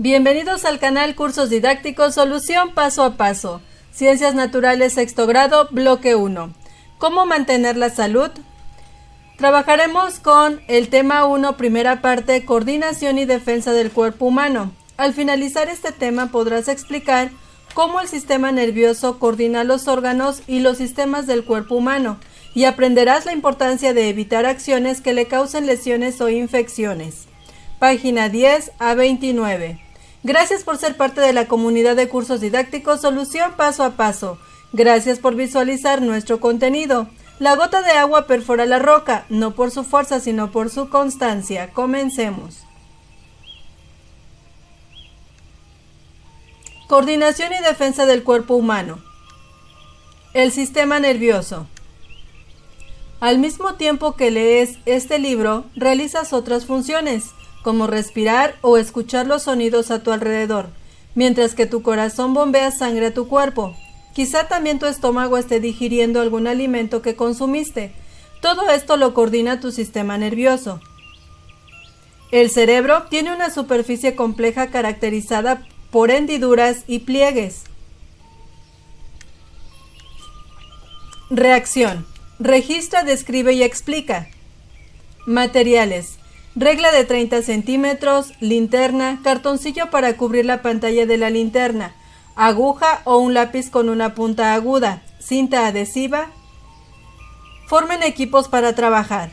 Bienvenidos al canal Cursos Didácticos Solución Paso a Paso. Ciencias Naturales Sexto Grado, Bloque 1. ¿Cómo mantener la salud? Trabajaremos con el tema 1, primera parte, coordinación y defensa del cuerpo humano. Al finalizar este tema podrás explicar cómo el sistema nervioso coordina los órganos y los sistemas del cuerpo humano y aprenderás la importancia de evitar acciones que le causen lesiones o infecciones. Página 10 a 29. Gracias por ser parte de la comunidad de cursos didácticos Solución Paso a Paso. Gracias por visualizar nuestro contenido. La gota de agua perfora la roca, no por su fuerza, sino por su constancia. Comencemos. Coordinación y defensa del cuerpo humano. El sistema nervioso. Al mismo tiempo que lees este libro, realizas otras funciones, como respirar o escuchar los sonidos a tu alrededor, mientras que tu corazón bombea sangre a tu cuerpo. Quizá también tu estómago esté digiriendo algún alimento que consumiste. Todo esto lo coordina tu sistema nervioso. El cerebro tiene una superficie compleja caracterizada por hendiduras y pliegues. Reacción. Registra, describe y explica. Materiales. Regla de 30 centímetros, linterna, cartoncillo para cubrir la pantalla de la linterna, aguja o un lápiz con una punta aguda, cinta adhesiva. Formen equipos para trabajar.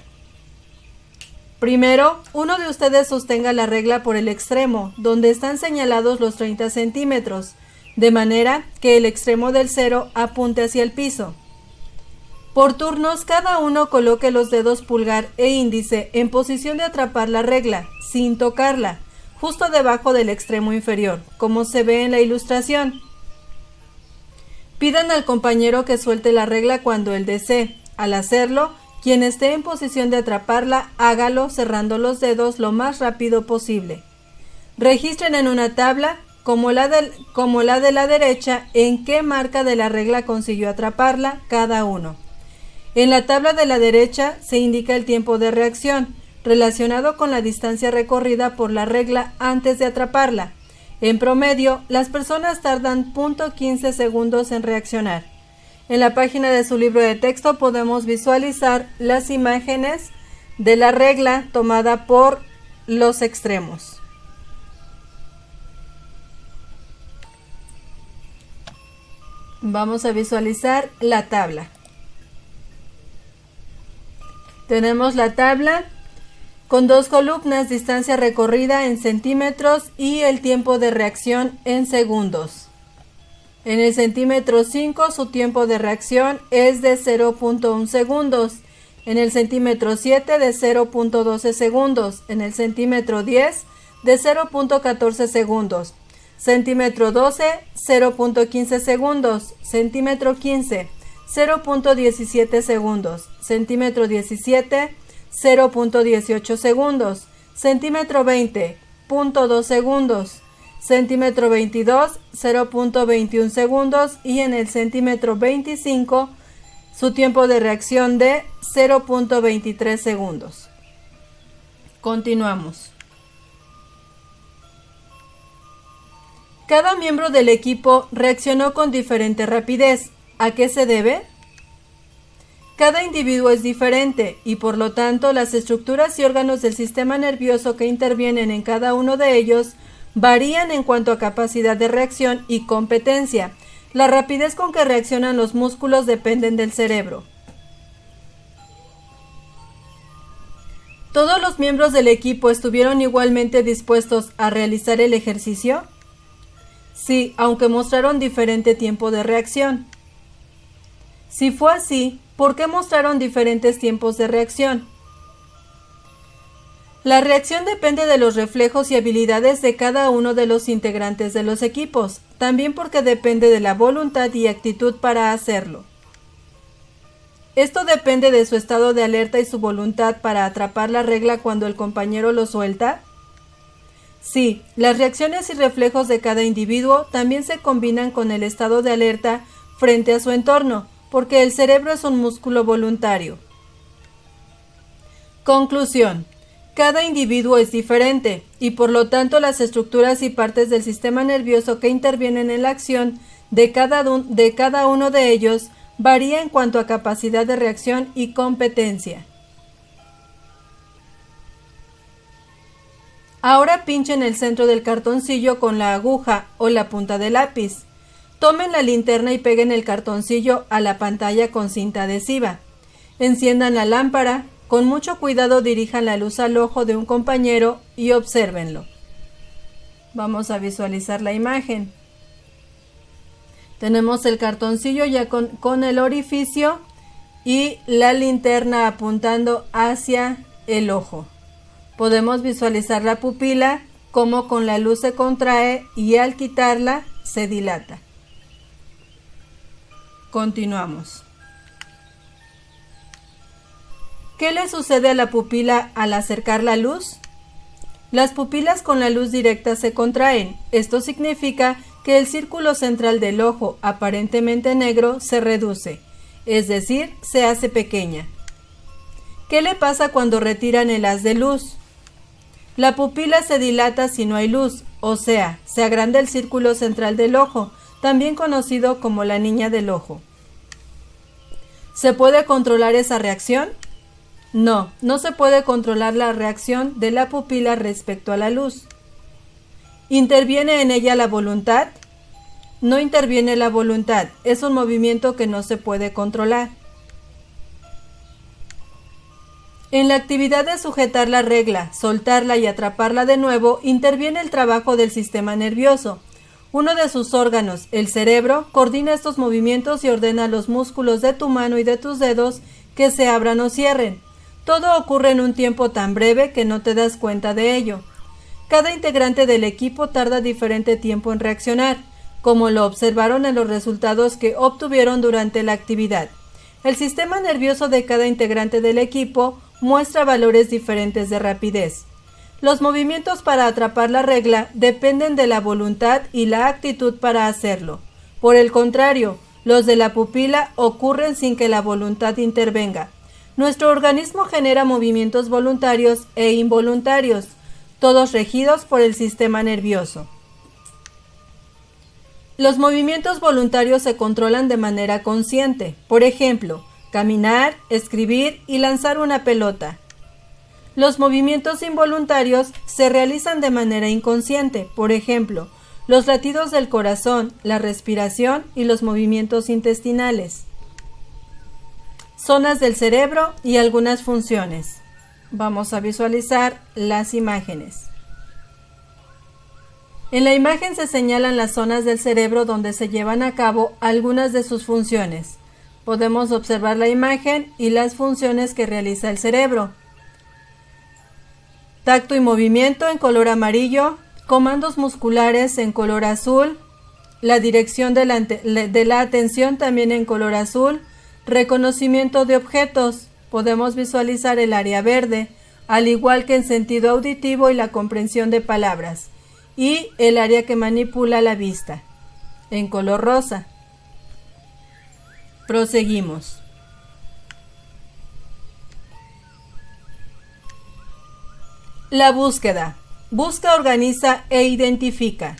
Primero, uno de ustedes sostenga la regla por el extremo, donde están señalados los 30 centímetros, de manera que el extremo del cero apunte hacia el piso. Por turnos, cada uno coloque los dedos pulgar e índice en posición de atrapar la regla, sin tocarla, justo debajo del extremo inferior, como se ve en la ilustración. Pidan al compañero que suelte la regla cuando él desee. Al hacerlo, quien esté en posición de atraparla, hágalo cerrando los dedos lo más rápido posible. Registren en una tabla, como la de la derecha, en qué marca de la regla consiguió atraparla cada uno. En la tabla de la derecha se indica el tiempo de reacción, relacionado con la distancia recorrida por la regla antes de atraparla. En promedio, las personas tardan 0.15 segundos en reaccionar. En la página de su libro de texto podemos visualizar las imágenes de la regla tomada por los extremos. Vamos a visualizar la tabla. Tenemos la tabla con dos columnas, distancia recorrida en centímetros y el tiempo de reacción en segundos. En el centímetro 5 su tiempo de reacción es de 0.1 segundos, en el centímetro 7 de 0.12 segundos, en el centímetro 10 de 0.14 segundos, centímetro 12 0.15 segundos, centímetro 15 0.17 segundos, centímetro 17 0.18 segundos, centímetro 20 0.2 segundos, centímetro 22 0.21 segundos y en el centímetro 25 su tiempo de reacción de 0.23 segundos. Continuamos. Cada miembro del equipo reaccionó con diferente rapidez. ¿A qué se debe? Cada individuo es diferente y por lo tanto las estructuras y órganos del sistema nervioso que intervienen en cada uno de ellos varían en cuanto a capacidad de reacción y competencia. La rapidez con que reaccionan los músculos dependen del cerebro. ¿Todos los miembros del equipo estuvieron igualmente dispuestos a realizar el ejercicio? Sí, aunque mostraron diferente tiempo de reacción. Si fue así, ¿por qué mostraron diferentes tiempos de reacción? La reacción depende de los reflejos y habilidades de cada uno de los integrantes de los equipos, también porque depende de la voluntad y actitud para hacerlo. Esto depende de su estado de alerta y su voluntad para atrapar la regla cuando el compañero lo suelta. Sí, las reacciones y reflejos de cada individuo también se combinan con el estado de alerta frente a su entorno, porque el cerebro es un músculo voluntario. Conclusión. Cada individuo es diferente y por lo tanto las estructuras y partes del sistema nervioso que intervienen en la acción de cada uno de ellos varía en cuanto a capacidad de reacción y competencia. Ahora pinchen el centro del cartoncillo con la aguja o la punta del lápiz. Tomen la linterna y peguen el cartoncillo a la pantalla con cinta adhesiva. Enciendan la lámpara, con mucho cuidado dirijan la luz al ojo de un compañero y obsérvenlo. Vamos a visualizar la imagen. Tenemos el cartoncillo ya con el orificio y la linterna apuntando hacia el ojo. Podemos visualizar la pupila, cómo con la luz se contrae y al quitarla se dilata. Continuamos. ¿Qué le sucede a la pupila al acercar la luz? Las pupilas con la luz directa se contraen. Esto significa que el círculo central del ojo, aparentemente negro, se reduce, es decir, se hace pequeña. ¿Qué le pasa cuando retiran el haz de luz? La pupila se dilata si no hay luz, o sea, se agranda el círculo central del ojo, también conocido como la niña del ojo. ¿Se puede controlar esa reacción? No, no se puede controlar la reacción de la pupila respecto a la luz. ¿Interviene en ella la voluntad? No interviene la voluntad, es un movimiento que no se puede controlar. En la actividad de sujetar la regla, soltarla y atraparla de nuevo, interviene el trabajo del sistema nervioso. Uno de sus órganos, el cerebro, coordina estos movimientos y ordena los músculos de tu mano y de tus dedos que se abran o cierren. Todo ocurre en un tiempo tan breve que no te das cuenta de ello. Cada integrante del equipo tarda diferente tiempo en reaccionar, como lo observaron en los resultados que obtuvieron durante la actividad. El sistema nervioso de cada integrante del equipo muestra valores diferentes de rapidez. Los movimientos para atrapar la regla dependen de la voluntad y la actitud para hacerlo. Por el contrario, los de la pupila ocurren sin que la voluntad intervenga. Nuestro organismo genera movimientos voluntarios e involuntarios, todos regidos por el sistema nervioso. Los movimientos voluntarios se controlan de manera consciente, por ejemplo, caminar, escribir y lanzar una pelota. Los movimientos involuntarios se realizan de manera inconsciente, por ejemplo, los latidos del corazón, la respiración y los movimientos intestinales. Zonas del cerebro y algunas funciones. Vamos a visualizar las imágenes. En la imagen se señalan las zonas del cerebro donde se llevan a cabo algunas de sus funciones. Podemos observar la imagen y las funciones que realiza el cerebro. Tacto y movimiento en color amarillo, comandos musculares en color azul, la dirección de la atención también en color azul, reconocimiento de objetos, podemos visualizar el área verde, al igual que en sentido auditivo y la comprensión de palabras, y el área que manipula la vista, en color rosa. Proseguimos. La búsqueda. Busca, organiza e identifica.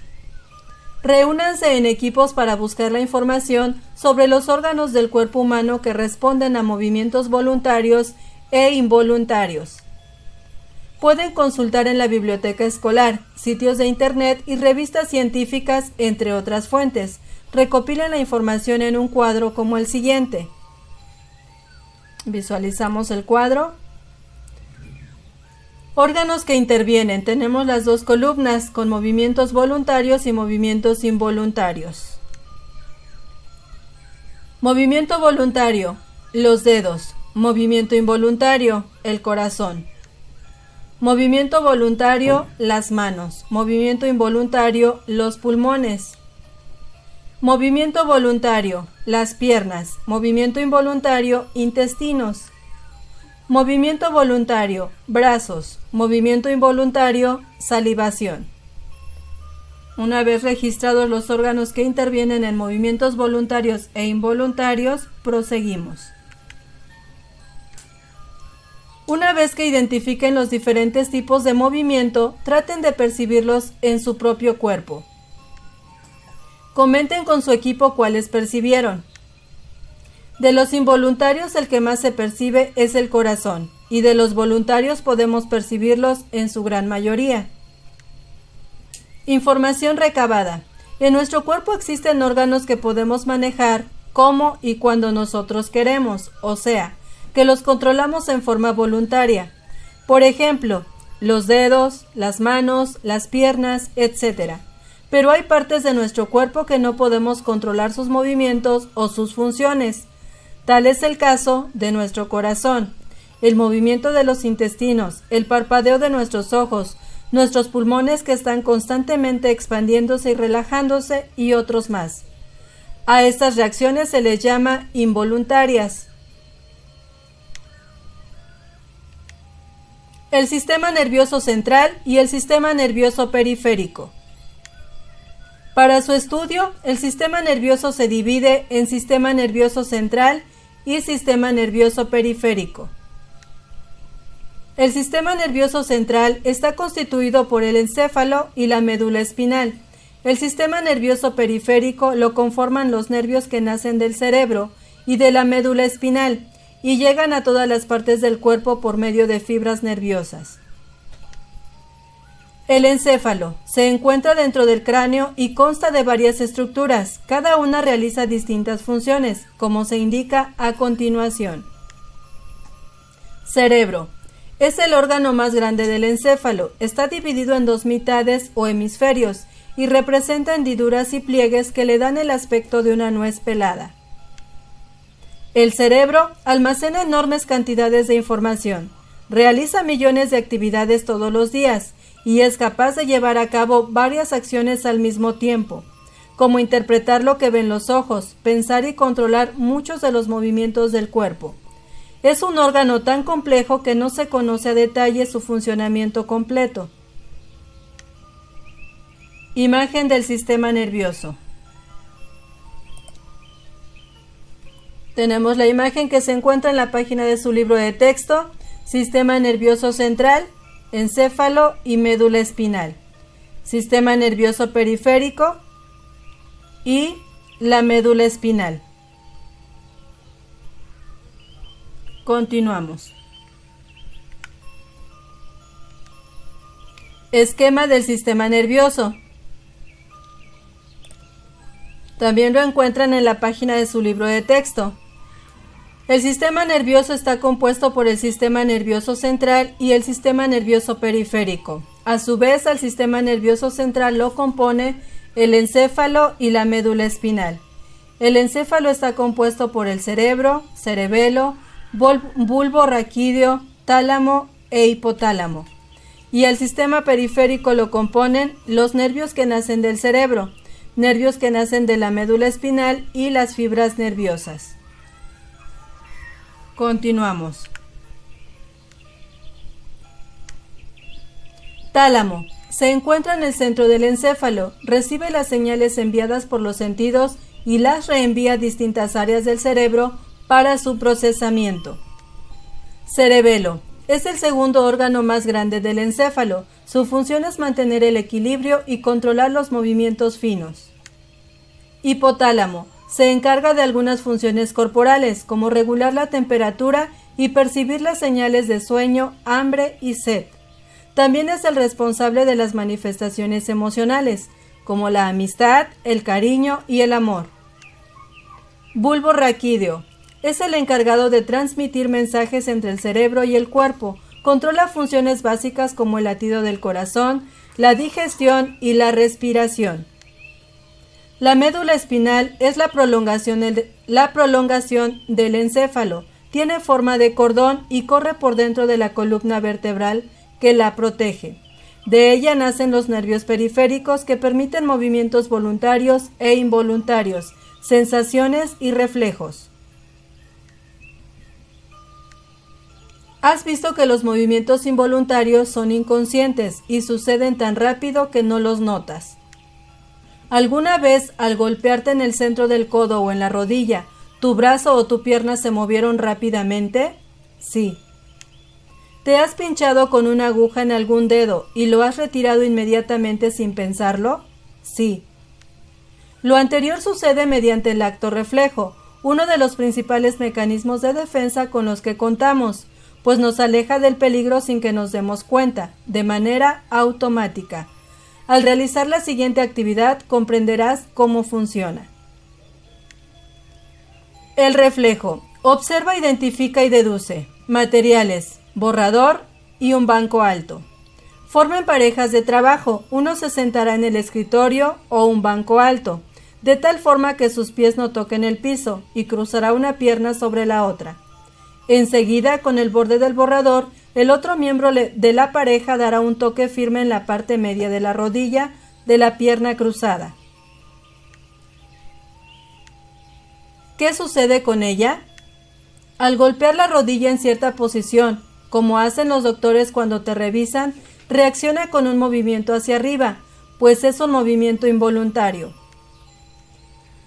Reúnanse en equipos para buscar la información sobre los órganos del cuerpo humano que responden a movimientos voluntarios e involuntarios. Pueden consultar en la biblioteca escolar, sitios de internet y revistas científicas, entre otras fuentes. Recopilen la información en un cuadro como el siguiente. Visualizamos el cuadro. Órganos que intervienen. Tenemos las dos columnas con movimientos voluntarios y movimientos involuntarios. Movimiento voluntario, los dedos. Movimiento involuntario, el corazón. Movimiento voluntario, las manos. Movimiento involuntario, los pulmones. Movimiento voluntario, las piernas. Movimiento involuntario, intestinos. Movimiento voluntario, brazos. Movimiento involuntario, salivación. Una vez registrados los órganos que intervienen en movimientos voluntarios e involuntarios, proseguimos. Una vez que identifiquen los diferentes tipos de movimiento, traten de percibirlos en su propio cuerpo. Comenten con su equipo cuáles percibieron. De los involuntarios, el que más se percibe es el corazón, y de los voluntarios podemos percibirlos en su gran mayoría. Información recabada. En nuestro cuerpo existen órganos que podemos manejar como y cuando nosotros queremos, o sea, que los controlamos en forma voluntaria. Por ejemplo, los dedos, las manos, las piernas, etc. Pero hay partes de nuestro cuerpo que no podemos controlar sus movimientos o sus funciones. Tal es el caso de nuestro corazón, el movimiento de los intestinos, el parpadeo de nuestros ojos, nuestros pulmones que están constantemente expandiéndose y relajándose y otros más. A estas reacciones se les llama involuntarias. El sistema nervioso central y el sistema nervioso periférico. Para su estudio, el sistema nervioso se divide en sistema nervioso central y sistema nervioso periférico. El sistema nervioso central está constituido por el encéfalo y la médula espinal. El sistema nervioso periférico lo conforman los nervios que nacen del cerebro y de la médula espinal y llegan a todas las partes del cuerpo por medio de fibras nerviosas. El encéfalo se encuentra dentro del cráneo y consta de varias estructuras. Cada una realiza distintas funciones, como se indica a continuación. Cerebro. Es el órgano más grande del encéfalo. Está dividido en dos mitades o hemisferios y representa hendiduras y pliegues que le dan el aspecto de una nuez pelada. El cerebro almacena enormes cantidades de información, realiza millones de actividades todos los días y es capaz de llevar a cabo varias acciones al mismo tiempo, como interpretar lo que ven los ojos, pensar y controlar muchos de los movimientos del cuerpo. Es un órgano tan complejo que no se conoce a detalle su funcionamiento completo. Imagen del sistema nervioso. Tenemos la imagen que se encuentra en la página de su libro de texto, Sistema nervioso central, encéfalo y médula espinal, sistema nervioso periférico y la médula espinal. Continuamos. Esquema del sistema nervioso. También lo encuentran en la página de su libro de texto. El sistema nervioso está compuesto por el sistema nervioso central y el sistema nervioso periférico. A su vez, al sistema nervioso central lo compone el encéfalo y la médula espinal. El encéfalo está compuesto por el cerebro, cerebelo, bulbo raquídeo, tálamo e hipotálamo. Y el sistema periférico lo componen los nervios que nacen del cerebro, nervios que nacen de la médula espinal y las fibras nerviosas. Continuamos. Tálamo. Se encuentra en el centro del encéfalo, recibe las señales enviadas por los sentidos y las reenvía a distintas áreas del cerebro para su procesamiento. Cerebelo. Es el segundo órgano más grande del encéfalo. Su función es mantener el equilibrio y controlar los movimientos finos. Hipotálamo. Se encarga de algunas funciones corporales, como regular la temperatura y percibir las señales de sueño, hambre y sed. También es el responsable de las manifestaciones emocionales, como la amistad, el cariño y el amor. Bulbo raquídeo. Es el encargado de transmitir mensajes entre el cerebro y el cuerpo. Controla funciones básicas como el latido del corazón, la digestión y la respiración. La médula espinal es la prolongación del encéfalo. Tiene forma de cordón y corre por dentro de la columna vertebral que la protege. De ella nacen los nervios periféricos que permiten movimientos voluntarios e involuntarios, sensaciones y reflejos. Has visto que los movimientos involuntarios son inconscientes y suceden tan rápido que no los notas. ¿Alguna vez, al golpearte en el centro del codo o en la rodilla, tu brazo o tu pierna se movieron rápidamente? Sí. ¿Te has pinchado con una aguja en algún dedo y lo has retirado inmediatamente sin pensarlo? Sí. Lo anterior sucede mediante el acto reflejo, uno de los principales mecanismos de defensa con los que contamos, pues nos aleja del peligro sin que nos demos cuenta, de manera automática. Al realizar la siguiente actividad comprenderás cómo funciona. El reflejo. Observa, identifica y deduce. Materiales: borrador y un banco alto. Formen parejas de trabajo, uno se sentará en el escritorio o un banco alto, de tal forma que sus pies no toquen el piso y cruzará una pierna sobre la otra. Enseguida, con el borde del borrador, el otro miembro de la pareja dará un toque firme en la parte media de la rodilla de la pierna cruzada. ¿Qué sucede con ella? Al golpear la rodilla en cierta posición, como hacen los doctores cuando te revisan, reacciona con un movimiento hacia arriba, pues es un movimiento involuntario.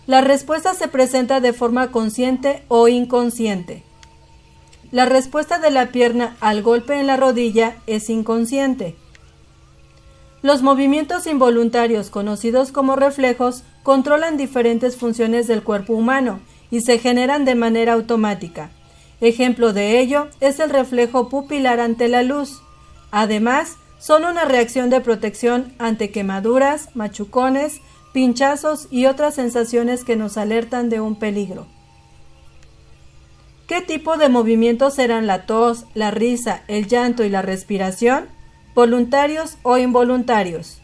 La respuesta se presenta de forma consciente o inconsciente. La respuesta de la pierna al golpe en la rodilla es inconsciente. Los movimientos involuntarios, conocidos como reflejos, controlan diferentes funciones del cuerpo humano y se generan de manera automática. Ejemplo de ello es el reflejo pupilar ante la luz. Además, son una reacción de protección ante quemaduras, machucones, pinchazos y otras sensaciones que nos alertan de un peligro. ¿Qué tipo de movimientos serán la tos, la risa, el llanto y la respiración? ¿Voluntarios o involuntarios?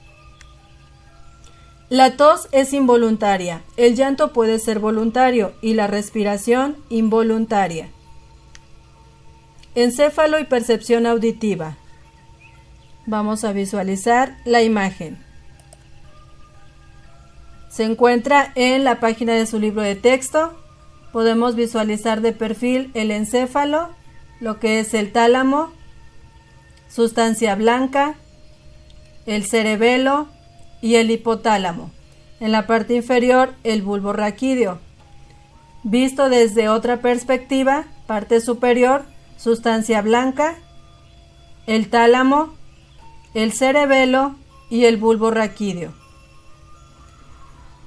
La tos es involuntaria, el llanto puede ser voluntario y la respiración involuntaria. Encéfalo y percepción auditiva. Vamos a visualizar la imagen. Se encuentra en la página de su libro de texto. Podemos visualizar de perfil el encéfalo, lo que es el tálamo, sustancia blanca, el cerebelo y el hipotálamo. En la parte inferior, el bulbo raquídeo. Visto desde otra perspectiva, parte superior, sustancia blanca, el tálamo, el cerebelo y el bulbo raquídeo.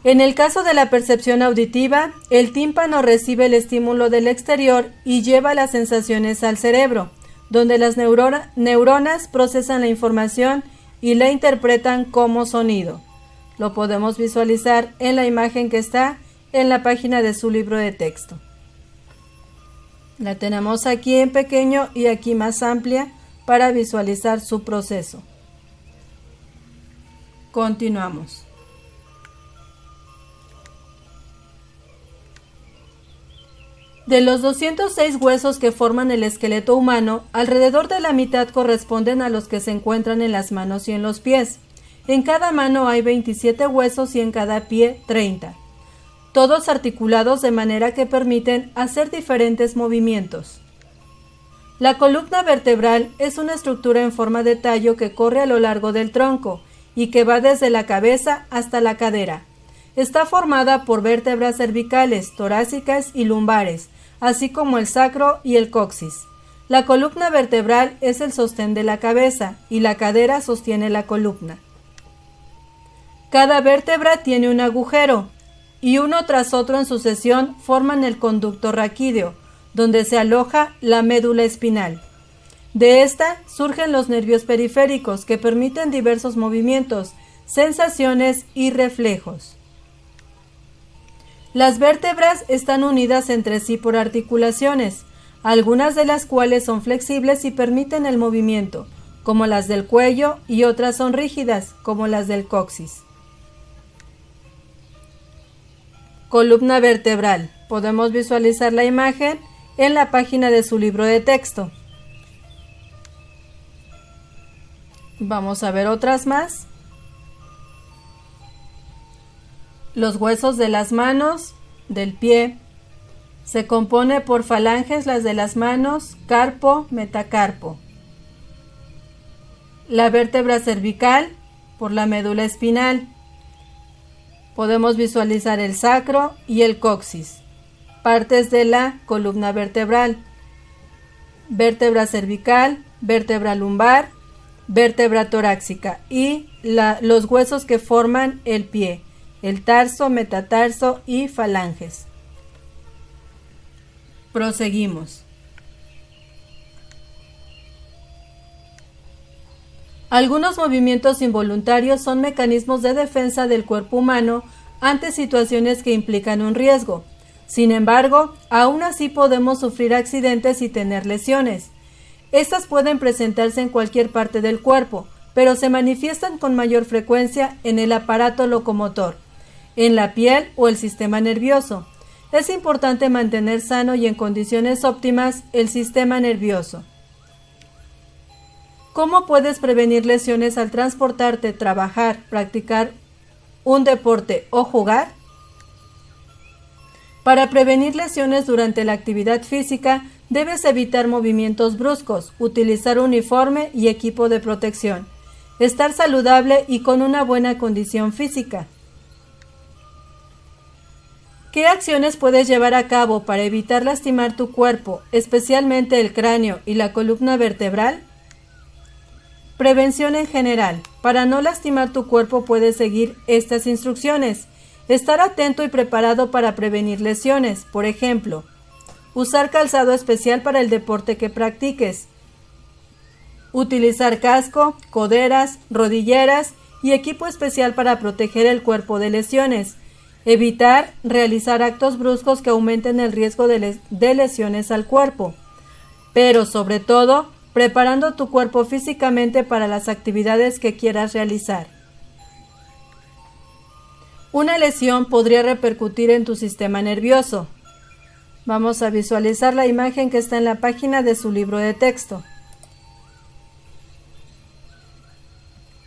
En el caso de la percepción auditiva, el tímpano recibe el estímulo del exterior y lleva las sensaciones al cerebro, donde las neuronas procesan la información y la interpretan como sonido. Lo podemos visualizar en la imagen que está en la página de su libro de texto. La tenemos aquí en pequeño y aquí más amplia para visualizar su proceso. Continuamos. De los 206 huesos que forman el esqueleto humano, alrededor de la mitad corresponden a los que se encuentran en las manos y en los pies. En cada mano hay 27 huesos y en cada pie 30, todos articulados de manera que permiten hacer diferentes movimientos. La columna vertebral es una estructura en forma de tallo que corre a lo largo del tronco y que va desde la cabeza hasta la cadera. Está formada por vértebras cervicales, torácicas y lumbares, así como el sacro y el coxis. La columna vertebral es el sostén de la cabeza y la cadera sostiene la columna. Cada vértebra tiene un agujero y uno tras otro en sucesión forman el conducto raquídeo, donde se aloja la médula espinal. De esta surgen los nervios periféricos que permiten diversos movimientos, sensaciones y reflejos. Las vértebras están unidas entre sí por articulaciones, algunas de las cuales son flexibles y permiten el movimiento, como las del cuello, y otras son rígidas, como las del coxis. Columna vertebral. Podemos visualizar la imagen en la página de su libro de texto. Vamos a ver otras más. Los huesos de las manos, del pie, se compone por falanges las de las manos, carpo, metacarpo. La vértebra cervical, por la médula espinal. Podemos visualizar el sacro y el coxis, partes de la columna vertebral. Vértebra cervical, vértebra lumbar, vértebra torácica y los huesos que forman el pie, el tarso, metatarso y falanges. Proseguimos. Algunos movimientos involuntarios son mecanismos de defensa del cuerpo humano ante situaciones que implican un riesgo. Sin embargo, aún así podemos sufrir accidentes y tener lesiones. Estas pueden presentarse en cualquier parte del cuerpo, pero se manifiestan con mayor frecuencia en el aparato locomotor, en la piel o el sistema nervioso. Es importante mantener sano y en condiciones óptimas el sistema nervioso. ¿Cómo puedes prevenir lesiones al transportarte, trabajar, practicar un deporte o jugar? Para prevenir lesiones durante la actividad física, debes evitar movimientos bruscos, utilizar uniforme y equipo de protección, estar saludable y con una buena condición física. ¿Qué acciones puedes llevar a cabo para evitar lastimar tu cuerpo, especialmente el cráneo y la columna vertebral? Prevención en general. Para no lastimar tu cuerpo puedes seguir estas instrucciones. Estar atento y preparado para prevenir lesiones. Por ejemplo, usar calzado especial para el deporte que practiques. Utilizar casco, coderas, rodilleras y equipo especial para proteger el cuerpo de lesiones. Evitar realizar actos bruscos que aumenten el riesgo de lesiones al cuerpo. Pero sobre todo, preparando tu cuerpo físicamente para las actividades que quieras realizar. Una lesión podría repercutir en tu sistema nervioso. Vamos a visualizar la imagen que está en la página de su libro de texto.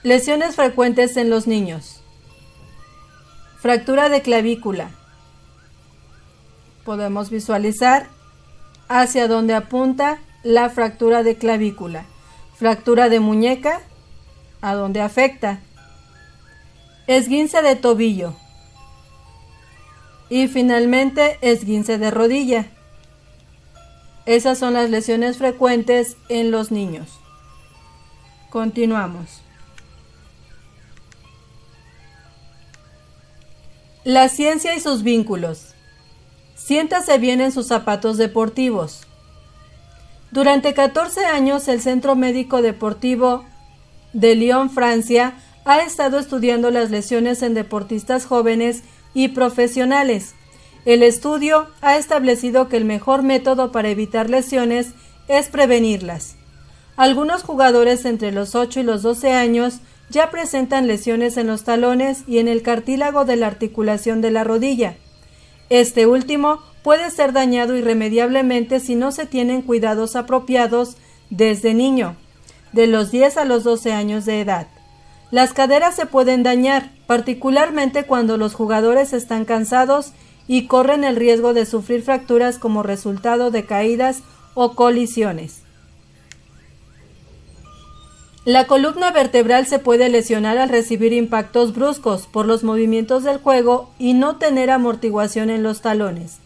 Lesiones frecuentes en los niños. Fractura de clavícula. Podemos visualizar hacia dónde apunta la fractura de clavícula. Fractura de muñeca, a dónde afecta. Esguince de tobillo. Y finalmente, esguince de rodilla. Esas son las lesiones frecuentes en los niños. Continuamos. La ciencia y sus vínculos. Siéntase bien en sus zapatos deportivos. Durante 14 años, el Centro Médico Deportivo de Lyon, Francia, ha estado estudiando las lesiones en deportistas jóvenes y profesionales. El estudio ha establecido que el mejor método para evitar lesiones es prevenirlas. Algunos jugadores entre los 8 y los 12 años ya presentan lesiones en los talones y en el cartílago de la articulación de la rodilla. Este último puede ser dañado irremediablemente si no se tienen cuidados apropiados desde niño, de los 10 a los 12 años de edad. Las caderas se pueden dañar, particularmente cuando los jugadores están cansados y corren el riesgo de sufrir fracturas como resultado de caídas o colisiones. La columna vertebral se puede lesionar al recibir impactos bruscos por los movimientos del juego y no tener amortiguación en los talones.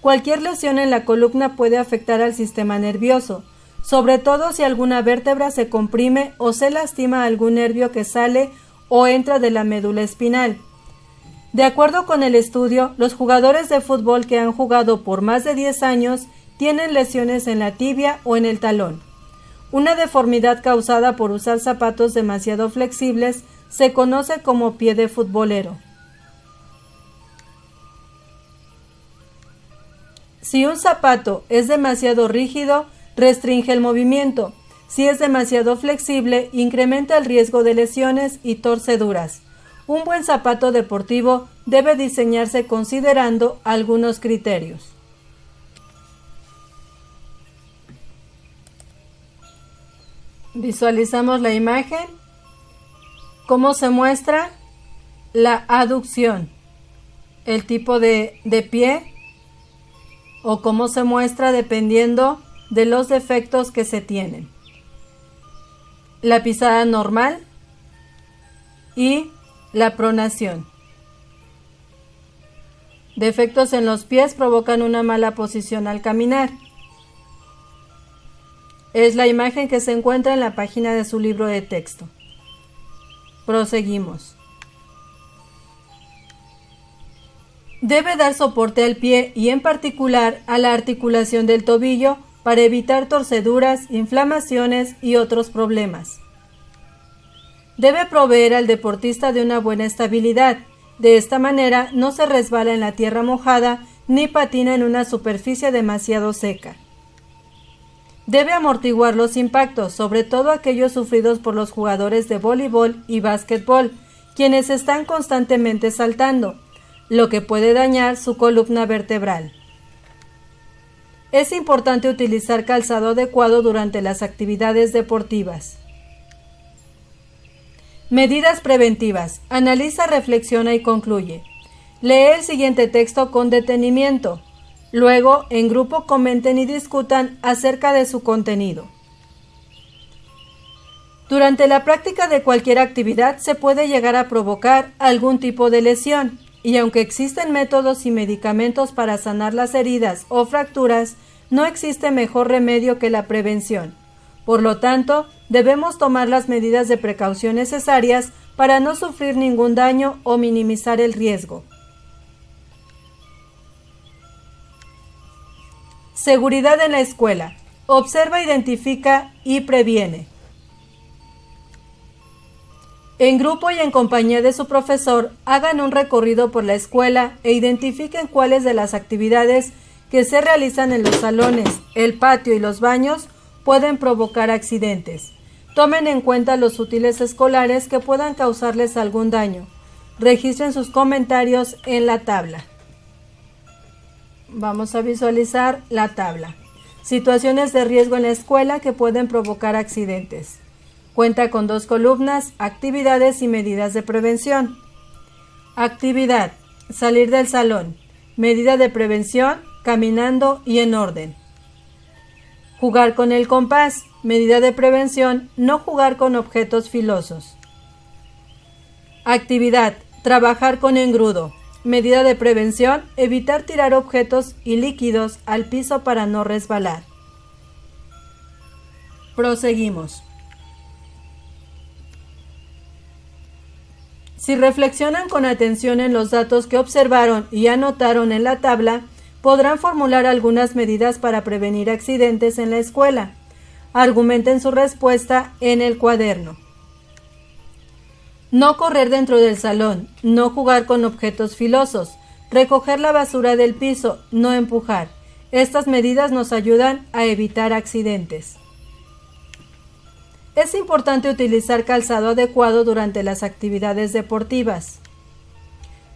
Cualquier lesión en la columna puede afectar al sistema nervioso, sobre todo si alguna vértebra se comprime o se lastima algún nervio que sale o entra de la médula espinal. De acuerdo con el estudio, los jugadores de fútbol que han jugado por más de 10 años tienen lesiones en la tibia o en el talón. Una deformidad causada por usar zapatos demasiado flexibles se conoce como pie de futbolero. Si un zapato es demasiado rígido, restringe el movimiento. Si es demasiado flexible, incrementa el riesgo de lesiones y torceduras. Un buen zapato deportivo debe diseñarse considerando algunos criterios. Visualizamos la imagen. ¿Cómo se muestra? La aducción, el tipo de pie, o cómo se muestra dependiendo de los defectos que se tienen. La pisada normal y la pronación. Defectos en los pies provocan una mala posición al caminar. Es la imagen que se encuentra en la página de su libro de texto. Proseguimos. Debe dar soporte al pie y en particular a la articulación del tobillo para evitar torceduras, inflamaciones y otros problemas. Debe proveer al deportista de una buena estabilidad. De esta manera no se resbala en la tierra mojada ni patina en una superficie demasiado seca. Debe amortiguar los impactos, sobre todo aquellos sufridos por los jugadores de voleibol y básquetbol, quienes están constantemente saltando, lo que puede dañar su columna vertebral. Es importante utilizar calzado adecuado durante las actividades deportivas. Medidas preventivas. Analiza, reflexiona y concluye. Lee el siguiente texto con detenimiento. Luego, en grupo comenten y discutan acerca de su contenido. Durante la práctica de cualquier actividad se puede llegar a provocar algún tipo de lesión, y aunque existen métodos y medicamentos para sanar las heridas o fracturas, no existe mejor remedio que la prevención. Por lo tanto, debemos tomar las medidas de precaución necesarias para no sufrir ningún daño o minimizar el riesgo. Seguridad en la escuela. Observa, identifica y previene. En grupo y en compañía de su profesor, hagan un recorrido por la escuela e identifiquen cuáles de las actividades que se realizan en los salones, el patio y los baños pueden provocar accidentes. Tomen en cuenta los útiles escolares que puedan causarles algún daño. Registren sus comentarios en la tabla. Vamos a visualizar la tabla. Situaciones de riesgo en la escuela que pueden provocar accidentes. Cuenta con 2 columnas, actividades y medidas de prevención. Actividad: salir del salón. Medida de prevención: caminando y en orden. Jugar con el compás. Medida de prevención: no jugar con objetos filosos. Actividad: trabajar con engrudo. Medida de prevención: evitar tirar objetos y líquidos al piso para no resbalar. Proseguimos. Si reflexionan con atención en los datos que observaron y anotaron en la tabla, podrán formular algunas medidas para prevenir accidentes en la escuela. Argumenten su respuesta en el cuaderno. No correr dentro del salón, no jugar con objetos filosos, recoger la basura del piso, no empujar. Estas medidas nos ayudan a evitar accidentes. Es importante utilizar calzado adecuado durante las actividades deportivas.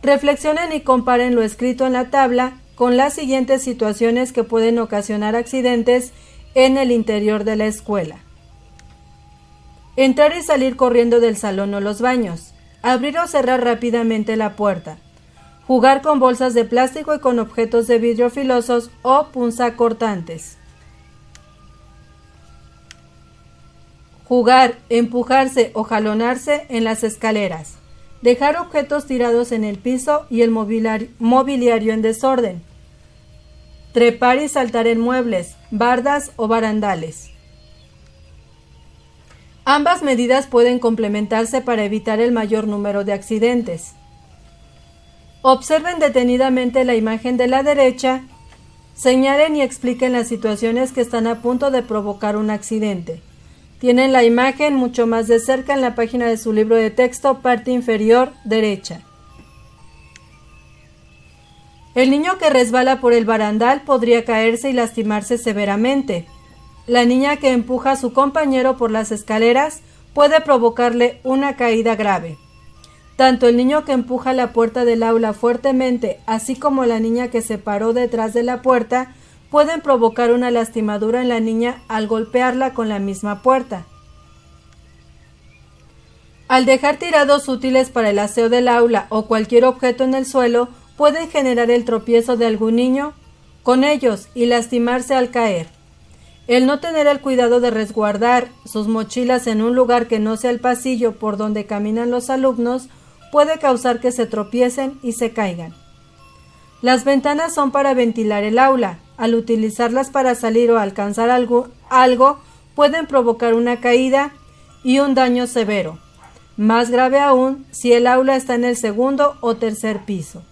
Reflexionen y comparen lo escrito en la tabla con las siguientes situaciones que pueden ocasionar accidentes en el interior de la escuela. Entrar y salir corriendo del salón o los baños. Abrir o cerrar rápidamente la puerta. Jugar con bolsas de plástico y con objetos de vidrio filosos o punzacortantes. Jugar, empujarse o jalonarse en las escaleras. Dejar objetos tirados en el piso y el mobiliario en desorden. Trepar y saltar en muebles, bardas o barandales. Ambas medidas pueden complementarse para evitar el mayor número de accidentes. Observen detenidamente la imagen de la derecha, señalen y expliquen las situaciones que están a punto de provocar un accidente. Tienen la imagen mucho más de cerca en la página de su libro de texto, parte inferior derecha. El niño que resbala por el barandal podría caerse y lastimarse severamente. La niña que empuja a su compañero por las escaleras puede provocarle una caída grave. Tanto el niño que empuja la puerta del aula fuertemente, así como la niña que se paró detrás de la puerta, pueden provocar una lastimadura en la niña al golpearla con la misma puerta. Al dejar tirados útiles para el aseo del aula o cualquier objeto en el suelo, pueden generar el tropiezo de algún niño con ellos y lastimarse al caer. El no tener el cuidado de resguardar sus mochilas en un lugar que no sea el pasillo por donde caminan los alumnos puede causar que se tropiecen y se caigan. Las ventanas son para ventilar el aula. Al utilizarlas para salir o alcanzar algo, pueden provocar una caída y un daño severo. Más grave aún si el aula está en el segundo o tercer piso.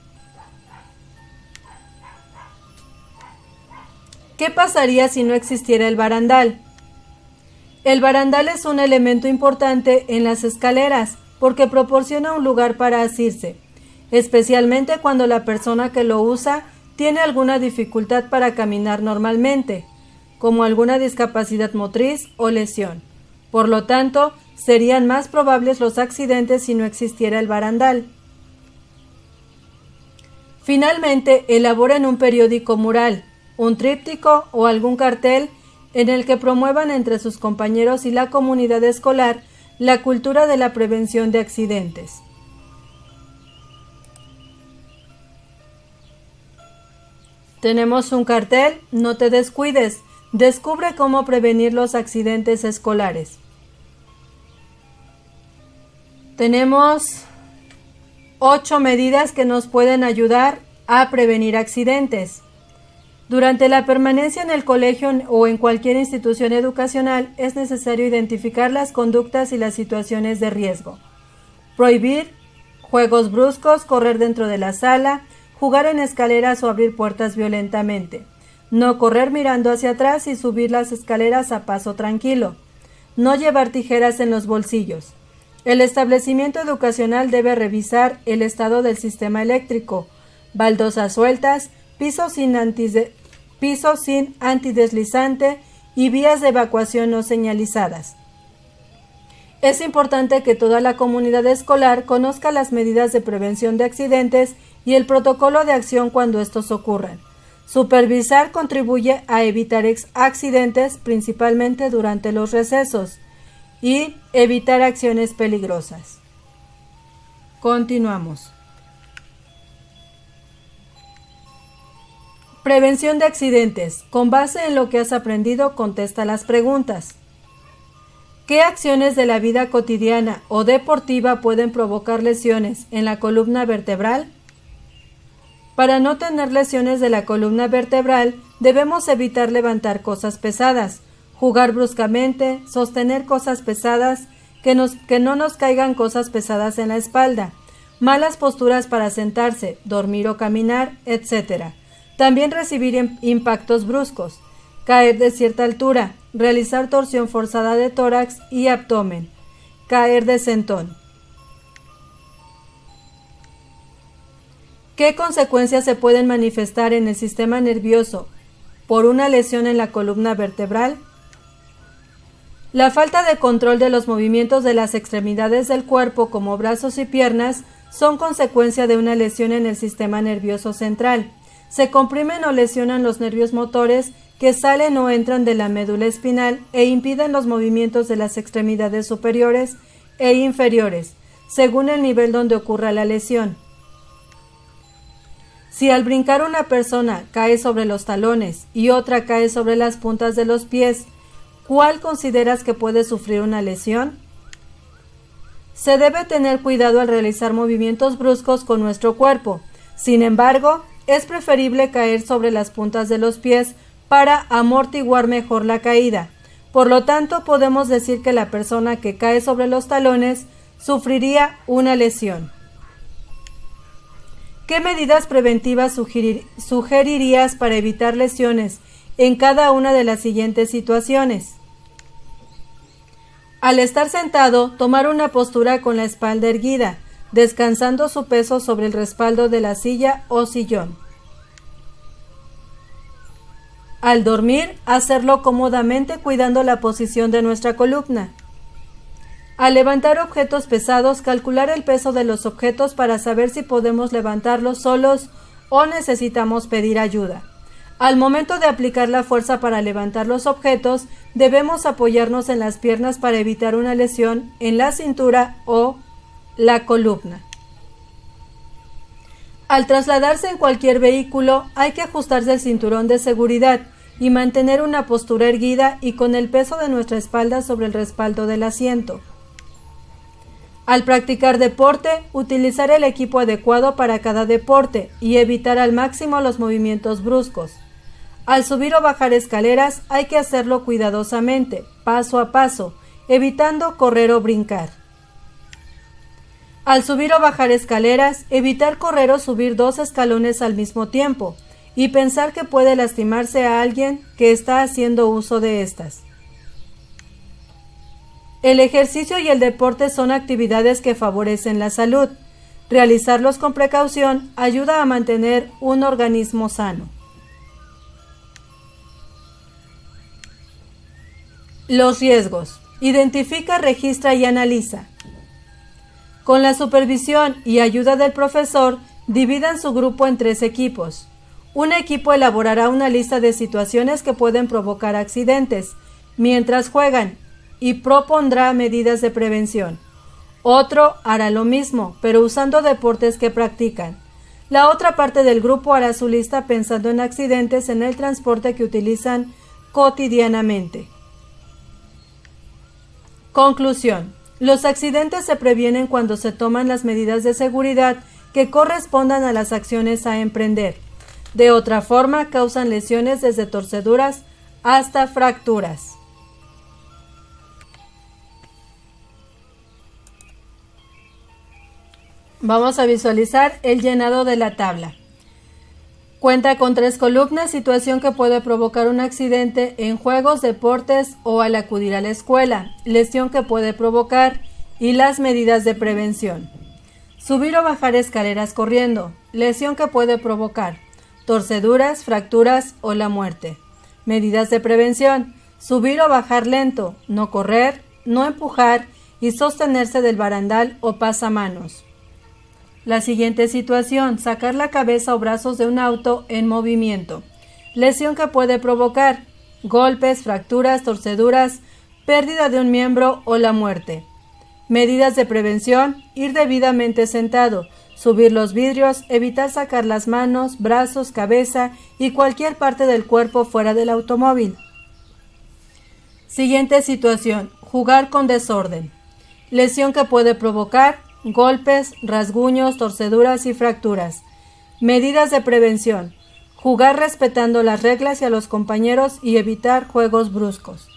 ¿Qué pasaría si no existiera el barandal? El barandal es un elemento importante en las escaleras porque proporciona un lugar para asirse, especialmente cuando la persona que lo usa tiene alguna dificultad para caminar normalmente, como alguna discapacidad motriz o lesión. Por lo tanto, serían más probables los accidentes si no existiera el barandal. Finalmente, elaboren un periódico mural, un tríptico o algún cartel en el que promuevan entre sus compañeros y la comunidad escolar la cultura de la prevención de accidentes. Tenemos un cartel: no te descuides, descubre cómo prevenir los accidentes escolares. Tenemos 8 medidas que nos pueden ayudar a prevenir accidentes. Durante la permanencia en el colegio o en cualquier institución educacional es necesario identificar las conductas y las situaciones de riesgo. Prohibir juegos bruscos, correr dentro de la sala, jugar en escaleras o abrir puertas violentamente. No correr mirando hacia atrás y subir las escaleras a paso tranquilo. No llevar tijeras en los bolsillos. El establecimiento educacional debe revisar el estado del sistema eléctrico, baldosas sueltas, pisos sin antideslizante y vías de evacuación no señalizadas. Es importante que toda la comunidad escolar conozca las medidas de prevención de accidentes y el protocolo de acción cuando estos ocurran. Supervisar contribuye a evitar accidentes, principalmente durante los recesos, y evitar acciones peligrosas. Continuamos. Prevención de accidentes. Con base en lo que has aprendido, contesta las preguntas. ¿Qué acciones de la vida cotidiana o deportiva pueden provocar lesiones en la columna vertebral? Para no tener lesiones de la columna vertebral, debemos evitar levantar cosas pesadas, jugar bruscamente, sostener cosas pesadas, que no nos caigan cosas pesadas en la espalda, malas posturas para sentarse, dormir o caminar, etc. También recibir impactos bruscos, caer de cierta altura, realizar torsión forzada de tórax y abdomen, caer de sentón. ¿Qué consecuencias se pueden manifestar en el sistema nervioso por una lesión en la columna vertebral? La falta de control de los movimientos de las extremidades del cuerpo, como brazos y piernas, son consecuencia de una lesión en el sistema nervioso central. Se comprimen o lesionan los nervios motores que salen o entran de la médula espinal e impiden los movimientos de las extremidades superiores e inferiores, según el nivel donde ocurra la lesión. Si al brincar una persona cae sobre los talones y otra cae sobre las puntas de los pies, ¿cuál consideras que puede sufrir una lesión? Se debe tener cuidado al realizar movimientos bruscos con nuestro cuerpo. Sin embargo, es preferible caer sobre las puntas de los pies para amortiguar mejor la caída. Por lo tanto, podemos decir que la persona que cae sobre los talones sufriría una lesión. ¿Qué medidas preventivas sugerirías para evitar lesiones en cada una de las siguientes situaciones? Al estar sentado, tomar una postura con la espalda erguida, descansando su peso sobre el respaldo de la silla o sillón. Al dormir, hacerlo cómodamente cuidando la posición de nuestra columna. Al levantar objetos pesados, calcular el peso de los objetos para saber si podemos levantarlos solos o necesitamos pedir ayuda. Al momento de aplicar la fuerza para levantar los objetos, debemos apoyarnos en las piernas para evitar una lesión en la cintura o la columna. Al trasladarse en cualquier vehículo, hay que ajustarse el cinturón de seguridad y mantener una postura erguida y con el peso de nuestra espalda sobre el respaldo del asiento. Al practicar deporte, utilizar el equipo adecuado para cada deporte y evitar al máximo los movimientos bruscos. Al subir o bajar escaleras, hay que hacerlo cuidadosamente, paso a paso, evitando correr o brincar. Al subir o bajar escaleras, evitar correr o subir 2 escalones al mismo tiempo y pensar que puede lastimarse a alguien que está haciendo uso de estas. El ejercicio y el deporte son actividades que favorecen la salud. Realizarlos con precaución ayuda a mantener un organismo sano. Los riesgos. Identifica, registra y analiza. Con la supervisión y ayuda del profesor, dividan su grupo en 3 equipos. Un equipo elaborará una lista de situaciones que pueden provocar accidentes mientras juegan y propondrá medidas de prevención. Otro hará lo mismo, pero usando deportes que practican. La otra parte del grupo hará su lista pensando en accidentes en el transporte que utilizan cotidianamente. Conclusión. Los accidentes se previenen cuando se toman las medidas de seguridad que correspondan a las acciones a emprender. De otra forma, causan lesiones desde torceduras hasta fracturas. Vamos a visualizar el llenado de la tabla. Cuenta con 3 columnas, situación que puede provocar un accidente en juegos, deportes o al acudir a la escuela, lesión que puede provocar y las medidas de prevención. Subir o bajar escaleras corriendo, lesión que puede provocar, torceduras, fracturas o la muerte. Medidas de prevención, subir o bajar lento, no correr, no empujar y sostenerse del barandal o pasamanos. La siguiente situación, sacar la cabeza o brazos de un auto en movimiento. Lesión que puede provocar golpes, fracturas, torceduras, pérdida de un miembro o la muerte. Medidas de prevención, ir debidamente sentado, subir los vidrios, evitar sacar las manos, brazos, cabeza y cualquier parte del cuerpo fuera del automóvil. Siguiente situación, jugar con desorden. Lesión que puede provocar golpes, rasguños, torceduras y fracturas. Medidas de prevención. Jugar respetando las reglas y a los compañeros y evitar juegos bruscos.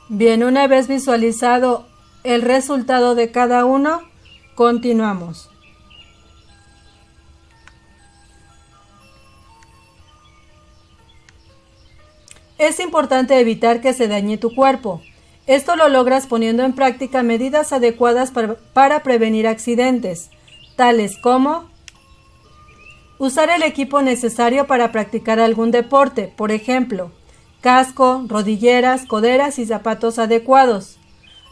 Bien, una vez visualizado el resultado de cada uno, continuamos. Es importante evitar que se dañe tu cuerpo. Esto lo logras poniendo en práctica medidas adecuadas para prevenir accidentes, tales como usar el equipo necesario para practicar algún deporte, por ejemplo, casco, rodilleras, coderas y zapatos adecuados.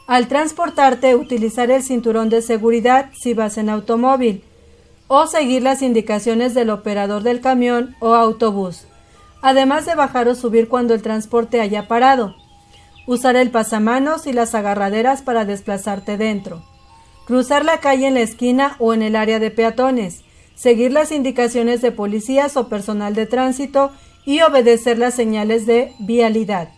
Al transportarte, utilizar el cinturón de seguridad si vas en automóvil, o seguir las indicaciones del operador del camión o autobús, además de bajar o subir cuando el transporte haya parado. Usar el pasamanos y las agarraderas para desplazarte dentro. Cruzar la calle en la esquina o en el área de peatones. Seguir las indicaciones de policías o personal de tránsito y obedecer las señales de vialidad.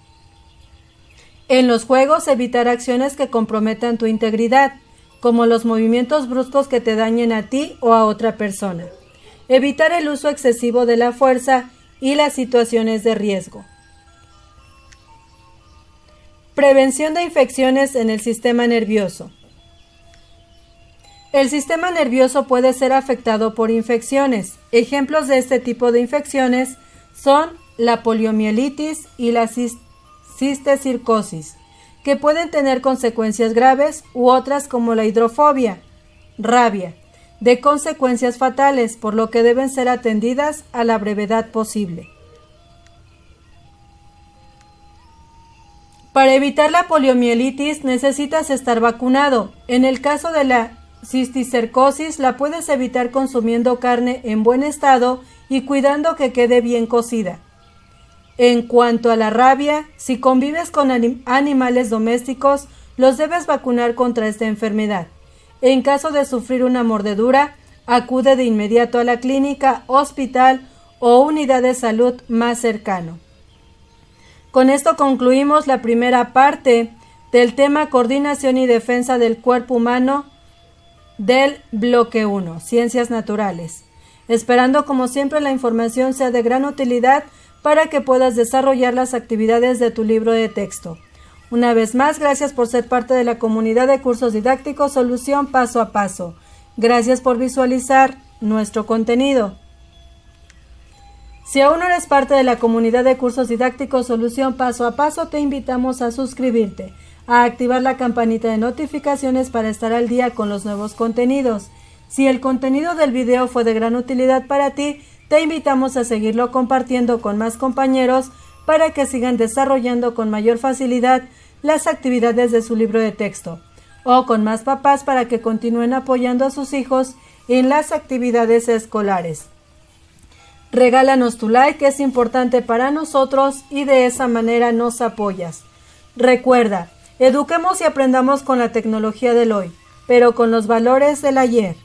En los juegos, evitar acciones que comprometan tu integridad, como los movimientos bruscos que te dañen a ti o a otra persona. Evitar el uso excesivo de la fuerza y las situaciones de riesgo. Prevención de infecciones en el sistema nervioso. El sistema nervioso puede ser afectado por infecciones. Ejemplos de este tipo de infecciones son la poliomielitis y la cistecircosis, que pueden tener consecuencias graves u otras como la hidrofobia, rabia, de consecuencias fatales, por lo que deben ser atendidas a la brevedad posible. Para evitar la poliomielitis necesitas estar vacunado. En el caso de la cisticercosis la puedes evitar consumiendo carne en buen estado y cuidando que quede bien cocida. En cuanto a la rabia, si convives con animales domésticos, los debes vacunar contra esta enfermedad. En caso de sufrir una mordedura, acude de inmediato a la clínica, hospital o unidad de salud más cercano. Con esto concluimos la primera parte del tema Coordinación y Defensa del Cuerpo Humano del Bloque 1, Ciencias Naturales. Esperando como siempre la información sea de gran utilidad para que puedas desarrollar las actividades de tu libro de texto. Una vez más, gracias por ser parte de la comunidad de cursos didácticos Solución Paso a Paso. Gracias por visualizar nuestro contenido. Si aún no eres parte de la comunidad de cursos didácticos Solución Paso a Paso, te invitamos a suscribirte, a activar la campanita de notificaciones para estar al día con los nuevos contenidos. Si el contenido del video fue de gran utilidad para ti, te invitamos a seguirlo compartiendo con más compañeros para que sigan desarrollando con mayor facilidad las actividades de su libro de texto, o con más papás para que continúen apoyando a sus hijos en las actividades escolares. Regálanos tu like, es importante para nosotros y de esa manera nos apoyas. Recuerda, eduquemos y aprendamos con la tecnología del hoy, pero con los valores del ayer.